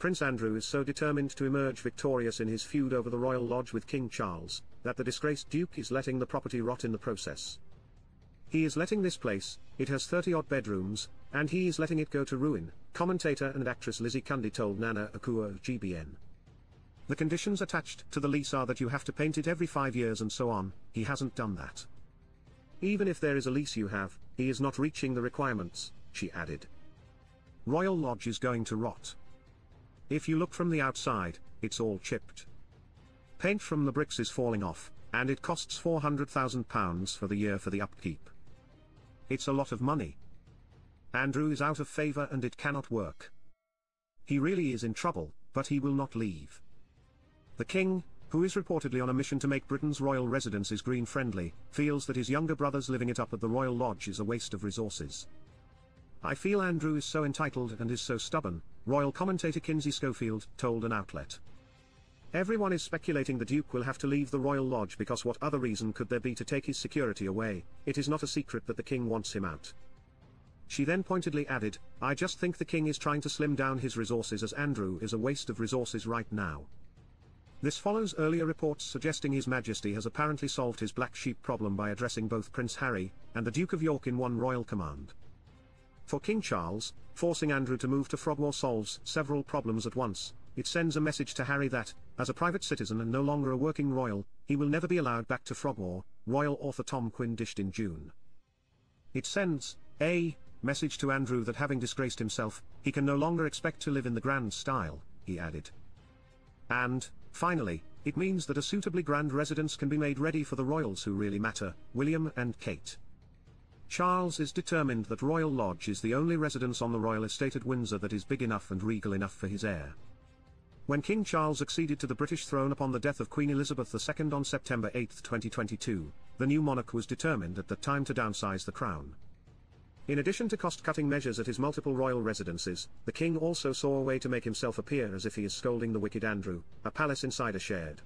Prince Andrew is so determined to emerge victorious in his feud over the royal lodge with King Charles, that the disgraced Duke is letting the property rot in the process. He is letting this place, it has 30-odd bedrooms, and he is letting it go to ruin, commentator and actress Lizzie Cundy told Nana Akua of GBN. The conditions attached to the lease are that you have to paint it every 5 years and so on. He hasn't done that. Even if there is a lease you have, he is not reaching the requirements, she added. Royal Lodge is going to rot. If you look from the outside, it's all chipped. Paint from the bricks is falling off, and it costs £400,000 for the year for the upkeep. It's a lot of money. Andrew is out of favour and it cannot work. He really is in trouble, but he will not leave. The king, who is reportedly on a mission to make Britain's royal residences green-friendly, feels that his younger brothers living it up at the Royal Lodge is a waste of resources. I feel Andrew is so entitled and is so stubborn, royal commentator Kinsey Schofield told an outlet. Everyone is speculating the Duke will have to leave the Royal Lodge because what other reason could there be to take his security away? It is not a secret that the king wants him out. She then pointedly added, I just think the king is trying to slim down his resources as Andrew is a waste of resources right now. This follows earlier reports suggesting His Majesty has apparently solved his black sheep problem by addressing both Prince Harry and the Duke of York in one royal command. For King Charles, forcing Andrew to move to Frogmore solves several problems at once. It sends a message to Harry that, as a private citizen and no longer a working royal, he will never be allowed back to Frogmore, royal author Tom Quinn dished in June. It sends a message to Andrew that having disgraced himself, he can no longer expect to live in the grand style, he added. And, finally, it means that a suitably grand residence can be made ready for the royals who really matter, William and Kate. Charles is determined that Royal Lodge is the only residence on the royal estate at Windsor that is big enough and regal enough for his heir. When King Charles acceded to the British throne upon the death of Queen Elizabeth II on September 8, 2022, the new monarch was determined at that time to downsize the crown. In addition to cost-cutting measures at his multiple royal residences, the king also saw a way to make himself appear as if he is scolding the wicked Andrew, a palace insider shared.